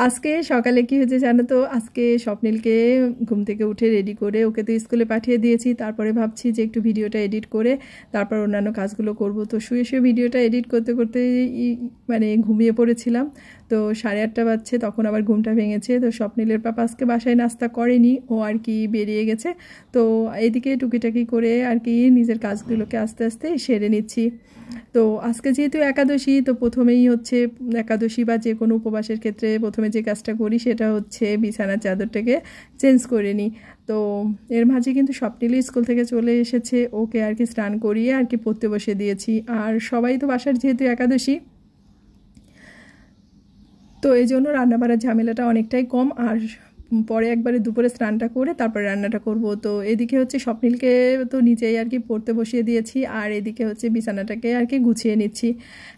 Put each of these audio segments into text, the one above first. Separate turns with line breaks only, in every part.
আজকে সকালে কি হয়েছে জানো তো, আজকে স্বপ্নিলকে ঘুম থেকে উঠে রেডি করে ওকে তো স্কুলে পাঠিয়ে দিয়েছি। তারপরে ভাবছি যে একটু ভিডিওটা এডিট করে তারপর অন্যান্য কাজগুলো করব। তো শুয়ে শুয়ে ভিডিওটা এডিট করতে করতে মানে ঘুমিয়ে পড়েছিলাম। তো 8:30 বাজছে, তখন আবার ঘুমটা ভেঙেছে। তো স্বপ্নিলের পাপা আজকে বাসায় নাস্তা করেনি, ও আর কি বেরিয়ে গেছে। তো এদিকে টুকিটাকি করে আর কি নিজের কাজগুলোকে আস্তে আস্তে সেরে নিচ্ছি। তো আজকে যেহেতু একাদশী, তো প্রথমেই হচ্ছে একাদশী বা যে কোনো উপবাসের ক্ষেত্রে প্রথমে যে কাজটা করি সেটা হচ্ছে বিছানার চাদরটাকে চেঞ্জ করে নিই। তো এর মাঝে কিন্তু স্বপ্নিল স্কুল থেকে চলে এসেছে, ওকে আর কি স্নান করিয়ে আর কি পড়তে বসে দিয়েছি। আর সবাই তো বাসার যেহেতু একাদশী, তো এই জন্য রান্নাবাড়ার ঝামেলাটা অনেকটাই কম। আর পরে একবারে দুপুরে স্নানটা করে তারপরে রান্নাটা করব। তো এদিকে হচ্ছে স্বপ্নিলকে তো নিচেই আর কি পড়তে বসিয়ে দিয়েছি, আর এদিকে হচ্ছে বিছানাটাকে আর কি গুছিয়ে নিচ্ছি।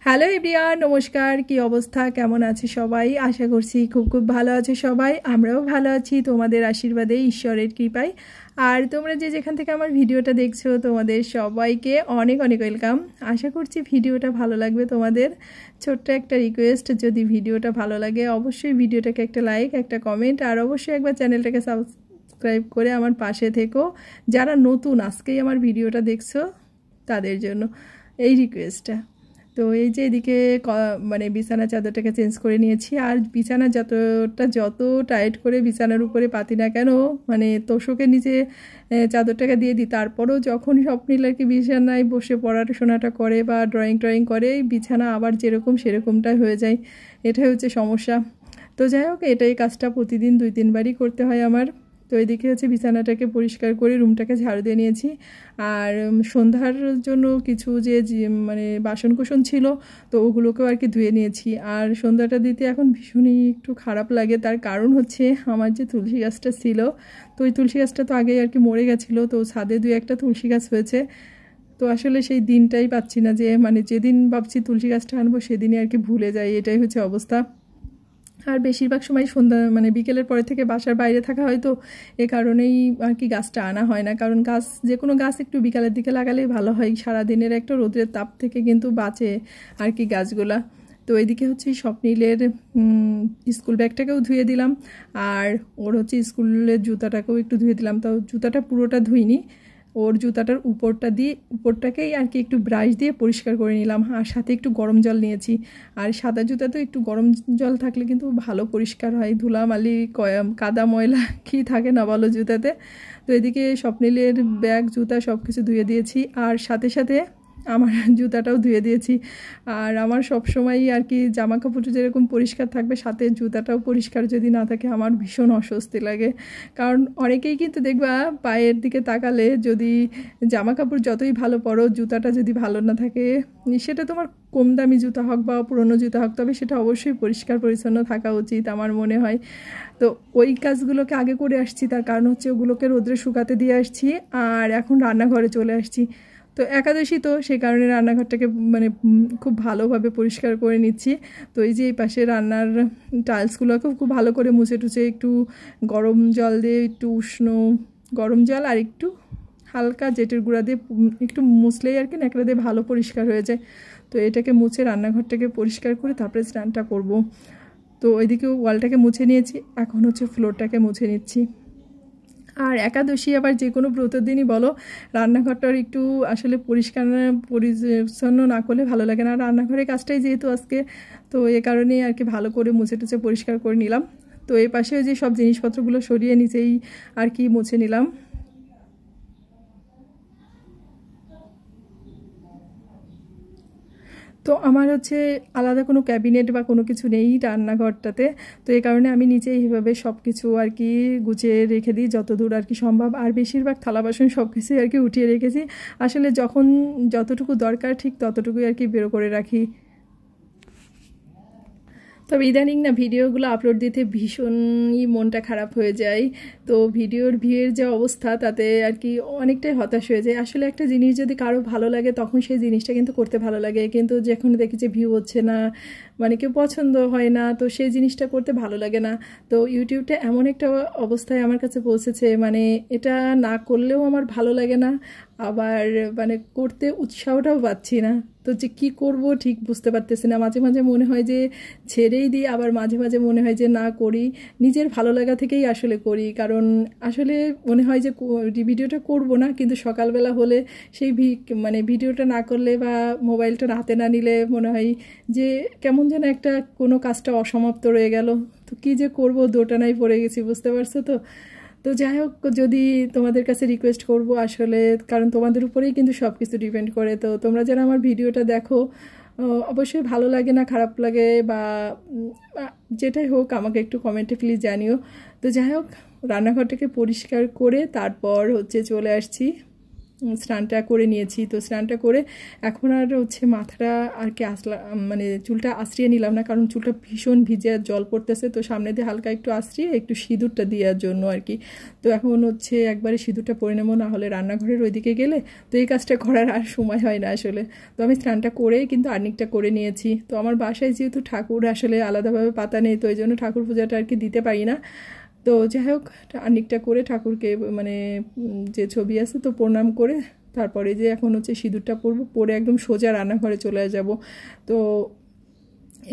হ্যালো এভরিওয়ান, নমস্কার, কি অবস্থা, কেমন আছে সবাই? আশা করছি খুব খুব ভালো আছে সবাই। আমরাও ভালো আছি তোমাদের আশীর্বাদে, ঈশ্বরের কৃপায়। আর তোমরা যে যেখান থেকে আমার ভিডিওটা দেখছো তোমাদের সবাইকে অনেক অনেক ওয়েলকাম। আশা করছি ভিডিওটা ভালো লাগবে তোমাদের। ছোট্ট একটা রিকোয়েস্ট, যদি ভিডিওটা ভালো লাগে অবশ্যই ভিডিওটাকে একটা লাইক, একটা কমেন্ট, আর অবশ্যই একবার চ্যানেলটাকে সাবস্ক্রাইব করে আমার পাশে থেকো। যারা নতুন আজকেই আমার ভিডিওটা দেখছো তাদের জন্য এই রিকোয়েস্টটা। তো এই যে এদিকে মানে বিছানা চাদরটাকে চেঞ্জ করে নিয়েছি। আর বিছানা যত টাইট করে বিছানার উপরে পাতি না কেন, মানে তোষকের নিচে চাদরটাকে দিয়ে দিই, তারপরেও যখন স্বপ্নিল আর কি বিছানায় বসে পড়াশোনাটা করে বা ড্রয়িং করে, বিছানা আবার যেরকম সেরকমটাই হয়ে যায়। এটাই হচ্ছে সমস্যা। তো যাই হোক, এটাই কাজটা প্রতিদিন 2-3 বারই করতে হয় আমার। তো এদিকে হচ্ছে বিছানাটাকে পরিষ্কার করে রুমটাকে ঝাড়ু দিয়ে নিয়েছি। আর সন্ধ্যার জন্য কিছু যে মানে বাসনকুসন ছিল, তো ওগুলোকেও আর কি ধুয়ে নিয়েছি। আর সন্ধ্যাটা দিতে এখন ভীষণই একটু খারাপ লাগে, তার কারণ হচ্ছে আমার যে তুলসী গাছটা ছিল, তো ওই তুলসী গাছটা তো আগেই আর কি মরে গেছিলো। তো ছাদে 2-1টা তুলসী গাছ হয়েছে। তো আসলে সেই দিনটাই পাচ্ছি না, যে মানে যেদিন ভাবছি তুলসী গাছটা আনবো সেদিনই আর কি ভুলে যাই, এটাই হচ্ছে অবস্থা। আর বেশিরভাগ সময় সন্ধ্যা মানে বিকেলের পরে থেকে বাসার বাইরে থাকা হয়, তো এ কারণেই আর কি গাছটা আনা হয় না। কারণ গাছ, যে কোনো গাছ একটু বিকালের দিকে লাগালেই ভালো হয়, সারাদিনের একটা রোদের তাপ থেকে কিন্তু বাঁচে আর কি গাছগুলা। তো এদিকে হচ্ছে স্বপ্নিলের স্কুল ব্যাগটাকেও ধুয়ে দিলাম, আর ওর হচ্ছে স্কুলের জুতাটাকেও একটু ধুয়ে দিলাম। তাও জুতাটা পুরোটা ধুইনি, ওর জুতাটার উপরটাকেই আর কি একটু ব্রাশ দিয়ে পরিষ্কার করে নিলাম। আর সাথে একটু গরম জল নিয়েছি। আর সাদা জুতা তো একটু গরম জল থাকলে কিন্তু ভালো পরিষ্কার হয়, ধুলামালি কাদা ময়লা কি থাকে না বলো জুতাতে। তো এদিকে স্বপ্নিলের ব্যাগ জুতা সব কিছু ধুয়ে দিয়েছি, আর সাথে সাথে আমার জুতাটাও ধুয়ে দিয়েছি। আর আমার সব সময়ই আর কি জামা কাপড় যেরকম পরিষ্কার থাকবে, সাথে জুতাটাও পরিষ্কার যদি না থাকে আমার ভীষণ অস্বস্তি লাগে। কারণ অনেকেই কিন্তু দেখবা পায়ের দিকে তাকালে, যদি জামা কাপড় যতই ভালো পরো, জুতাটা যদি ভালো না থাকে, সেটা তোমার কম দামি জুতা হোক বা পুরনো জুতা হোক, তবে সেটা অবশ্যই পরিষ্কার পরিচ্ছন্ন থাকা উচিত আমার মনে হয়। তো ওই কাজগুলোকে আগে করে আসছি, তার কারণ হচ্ছে ওগুলোকে রোদ্রে শুকাতে দিয়ে আসছি। আর এখন রান্নাঘরে চলে আসছি। তো একাদশী, তো সেই কারণে রান্নাঘরটাকে মানে খুব ভালোভাবে পরিষ্কার করে নিচ্ছি। তো এই যে এই পাশে রান্নার টাইলসগুলোকেও খুব ভালো করে মুছে টুছে একটু গরম জল দিয়ে, একটু উষ্ণ গরম জল আর একটু হালকা জেটের গুঁড়া দিয়ে একটু মুছলেই আর কি ন্যাকড়া দিয়ে ভালো পরিষ্কার হয়ে যায়। তো এটাকে মুছে রান্নাঘরটাকে পরিষ্কার করে তারপরে স্নানটা করব। তো ওইদিকে ওয়ালটাকে মুছে নিয়েছি, এখন হচ্ছে ফ্লোরটাকে মুছে নিচ্ছি। আর একাদশী আবার যে কোনো ব্রতের দিনই বলো, রান্নাঘরটার একটু আসলে পরিচ্ছন্ন না করলে ভালো লাগে না। রান্নাঘরের কাজটাই যেহেতু আজকে, তো এ কারণেই আর কি ভালো করে মুছে টুছে পরিষ্কার করে নিলাম। তো এই পাশে যে সব জিনিসপত্রগুলো সরিয়ে নিচেই আর কি মুছে নিলাম। তো আমার হচ্ছে আলাদা কোনো ক্যাবিনেট বা কোনো কিছু নেই রান্নাঘরটাতে। তো এই কারণে আমি নিচে এইভাবে সব কিছু আর কি গুছিয়ে রেখে দিই যতদূর আর কি সম্ভব। আর বেশিরভাগ থালা বাসন সব কিছুই আর কি উঠিয়ে রেখেছি। আসলে যখন যতটুকু দরকার ঠিক ততটুকুই আর কি বের করে রাখি। তবে ইদানিং না ভিডিওগুলো আপলোড দিতে ভীষণই মনটা খারাপ হয়ে যায়। তো ভিডিওর ভিউয়ের যে অবস্থা, তাতে আর কি অনেকটাই হতাশ হয়ে যায়। আসলে একটা জিনিস যদি কারো ভালো লাগে তখন সেই জিনিসটা কিন্তু করতে ভালো লাগে, কিন্তু যখন দেখি যে ভিউ হচ্ছে না, মানে কেউ পছন্দ হয় না, তো সেই জিনিসটা করতে ভালো লাগে না। তো ইউটিউবটা এমন একটা অবস্থায় আমার কাছে পৌঁছেছে, মানে এটা না করলেও আমার ভালো লাগে না, আবার মানে করতে উৎসাহটাও পাচ্ছি না। তো যে কী করব ঠিক বুঝতে পারতেছি না। মাঝে মাঝে মনে হয় যে ছেড়েই দিই, আবার মাঝে মাঝে মনে হয় যে না করি, নিজের ভালো লাগা থেকেই আসলে করি। কারণ আসলে মনে হয় যে ভিডিওটা করব না, কিন্তু সকালবেলা হলে সেই মানে ভিডিওটা না করলে বা মোবাইলটা হাতে না নিলে মনে হয় যে কেমন যেন একটা কোনো কাজটা অসমাপ্ত রয়ে গেল। তো কী যে করব দোটানায় পড়ে গেছি, বুঝতে পারছো তো। তো যাই হোক, যদি তোমাদের কাছে রিকোয়েস্ট করব আসলে, কারণ তোমাদের উপরেই কিন্তু সব কিছু ডিপেন্ড করে। তো তোমরা যারা আমার ভিডিওটা দেখো, অবশ্যই ভালো লাগে না খারাপ লাগে বা যেটাই হোক আমাকে একটু কমেন্টে প্লিজ জানিও। তো যাই হোক, রান্নাঘরটাকে পরিষ্কার করে তারপর চলে আসছি, স্নানটা করে নিয়েছি। তো স্নানটা করে এখন আর মাথাটা আর কি মানে চুলটা আশ্রিয়ে নিলাম না, কারণ চুলটা ভীষণ ভিজে জল পড়তেছে। তো সামনে দিয়ে হালকা একটু আশ্রিয়ে একটু সিঁদুরটা দেওয়ার জন্য আর কি। তো এখন একবারে সিঁদুরটা পরে নেবো, না হলে রান্নাঘরের ওইদিকে গেলে তো এই কাজটা করার আর সময় হয় না আসলে। তো আমি স্নানটা করেই কিন্তু আর্নিকটা করে নিয়েছি। তো আমার বাসায় যেহেতু ঠাকুর আসলে আলাদাভাবে পাতা নেই, তো এই জন্য ঠাকুর পূজাটা আর কি দিতে পারি না। তো যাই হোক, আর্নিকটা করে ঠাকুরকে মানে যে ছবি আছে তো প্রণাম করে তারপরে যে এখন সিঁদুরটা পরবো, পরে একদম সোজা রান্নাঘরে চলে যাব। তো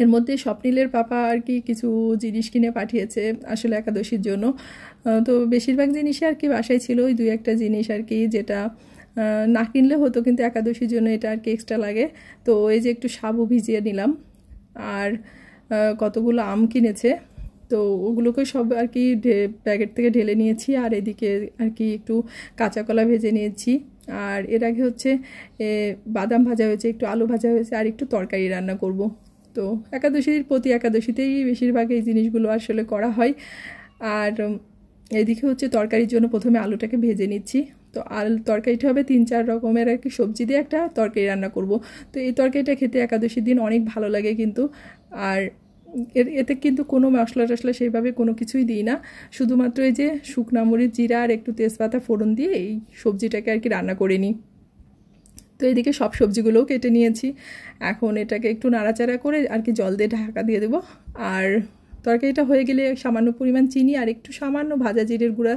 এর মধ্যে স্বপ্নিলের পাপা আর কি কিছু জিনিস কিনে পাঠিয়েছে আসলে একাদশীর জন্য। তো বেশিরভাগ জিনিসই আর কি বাসায় ছিল, ওই 2-1টা জিনিস আর কি যেটা না কিনলে হতো, কিন্তু একাদশীর জন্য এটা আর কি এক্সট্রা লাগে। তো এই যে একটু সাবু ভিজিয়ে নিলাম, আর কতগুলো আম কিনেছে, তো ওগুলোকে সব আর কি প্যাকেট থেকে ঢেলে নিয়েছি। আর এদিকে আর কি একটু কাঁচা কলা ভেজে নিয়েছি। আর এর আগে বাদাম ভাজা হয়েছে, একটু আলু ভাজা হয়েছে, আর একটু তরকারি রান্না করব। তো প্রতি একাদশীতেই বেশিরভাগ এই জিনিসগুলো আসলে করা হয়। আর এদিকে তরকারির জন্য প্রথমে আলুটাকে ভেজে নিচ্ছি। তো তরকারিটা হবে 3-4 রকমের আর কি সবজি দিয়ে একটা তরকারি রান্না করব। তো এই তরকারিটা খেতে একাদশীর দিন অনেক ভালো লাগে কিন্তু। আর এতে কিন্তু কোনো মশলা টশলা সেইভাবে কোনো কিছুই দিই না, শুধুমাত্র এই যে শুকনা মরিচ, জিরা আর একটু তেজপাতা ফোড়ন দিয়ে এই সবজিটাকে আর কি রান্না করে নিই। তো এদিকে সব সবজিগুলোও কেটে নিয়েছি। এখন এটাকে একটু নাড়াচাড়া করে আর কি জল দিয়ে ঢাকা দিয়ে দেবো। আর তরকারিটা হয়ে গেলে সামান্য পরিমাণ চিনি আর একটু সামান্য ভাজা জিরের গুঁড়া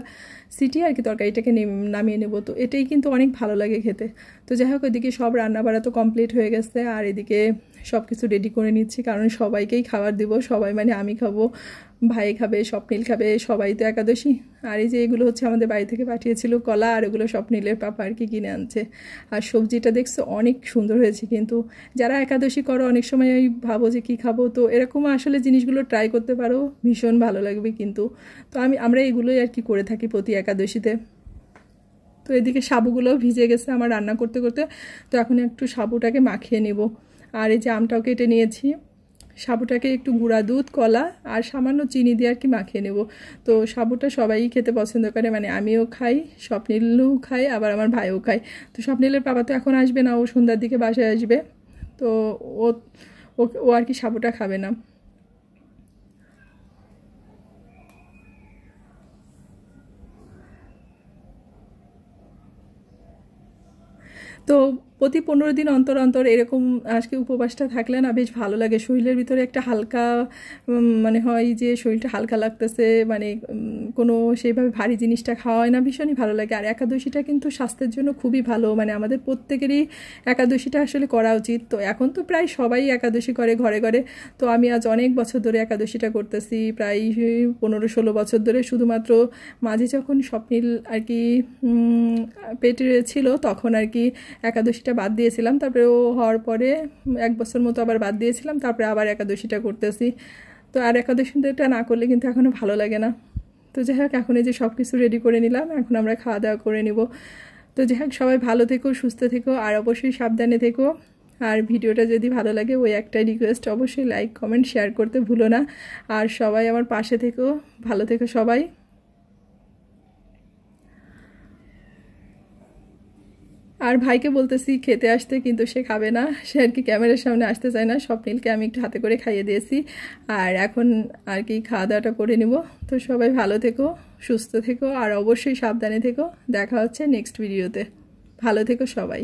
ছিটিয়ে আর কি তরকারিটাকে নামিয়ে নেব। তো এটাই কিন্তু অনেক ভালো লাগে খেতে। তো যাই হোক, এদিকে সব রান্নাবাড়া তো কমপ্লিট হয়ে গেছে। আর এদিকে সব কিছু রেডি করে নিচ্ছি, কারণ সবাইকেই খাবার দেবো। সবাই মানে আমি খাবো, ভাই খাবে, স্বপ্নিল খাবে, সবাই তো একাদশী। আর এই যে এগুলো আমাদের বাড়ি থেকে পাঠিয়েছিল কলা, আর এগুলো স্বপ্নিলের পাপা আর কি কিনে আনছে। আর সবজিটা দেখছো অনেক সুন্দর হয়েছে, কিন্তু যারা একাদশী করো অনেক সময় ভাবো যে কী খাবো, তো এরকম আসলে জিনিসগুলো ট্রাই করতে পারো, ভীষণ ভালো লাগবে কিন্তু। তো আমরা এগুলোই আর কি করে থাকি প্রতি একাদশীতে। তো এদিকে সাবুগুলোও ভিজে গেছে আমার রান্না করতে করতে। তো এখন একটু সাবুটাকে মাখিয়ে নেব। আর এই যে আমটাও কেটে নিয়েছি, সাবুটাকে একটু গুঁড়া দুধ, কলা আর সামান্য চিনি দিয়ে আর কি মাখিয়ে নেব। তো সাবুটা সবাই খেতে পছন্দ করে, মানে আমিও খাই, স্বপ্নিলও খাই, আবার আমার ভাইও খায়। তো স্বপ্নিলের বাবা তো এখন আসবে না, ও সন্ধ্যার দিকে বাসায় আসবে। তো ও আর কি সাবুটা খাবে না। তো প্রতি 15 দিন অন্তর অন্তর এরকম আজকে উপবাসটা থাকলে না বেশ ভালো লাগে। শরীরের ভিতরে একটা হালকা মানে হয় যে শরীরটা হালকা লাগতেছে, মানে কোনো সেইভাবে ভারী জিনিসটা খাওয়া হয় না, ভীষণই ভালো লাগে। আর একাদশীটা কিন্তু স্বাস্থ্যের জন্য খুবই ভালো, মানে আমাদের প্রত্যেকেরই একাদশীটা আসলে করা উচিত। তো এখন তো প্রায় সবাই একাদশী করে ঘরে ঘরে। তো আমি আজ অনেক বছর ধরে একাদশীটা করতেছি, প্রায় 15-16 বছর ধরে। শুধুমাত্র মাঝে যখন স্বপ্নিল আর কি পেটে ছিল তখন আর কি একাদশীটা বাদ দিয়েছিলাম, তারপরে ও হওয়ার পরে 1 বছর মতো আবার বাদ দিয়েছিলাম, তারপরে আবার একাদশীটা করতেছি। তো আর একাদশীটা না করলে কিন্তু এখনও ভালো লাগে না। তো যাই হোক, এখন এই যে সব কিছু রেডি করে নিলাম, এখন আমরা খাওয়া দাওয়া করে নিব। তো যাই হোক, সবাই ভালো থেকো, সুস্থ থেকো, আর অবশ্যই সাবধানে থেকো। আর ভিডিওটা যদি ভালো লাগে ওই একটাই রিকোয়েস্ট, অবশ্যই লাইক কমেন্ট শেয়ার করতে ভুলো না। আর সবাই আমার পাশে থেকো, ভালো থেকো সবাই। আর ভাইকে বলতেছি খেতে আসতে, কিন্তু সে খাবে না, সে আর কি ক্যামেরার সামনে আসতে চায় না। স্বপ্নিলকে আমি একটু হাতে করে খাইয়ে দিয়েছি, আর এখন আর কি খাওয়া দাওয়াটা করে নিব। তো সবাই ভালো থেকো, সুস্থ থেকো, আর অবশ্যই সাবধানে থেকো। দেখা হচ্ছে নেক্সট ভিডিওতে। ভালো থেকো সবাই।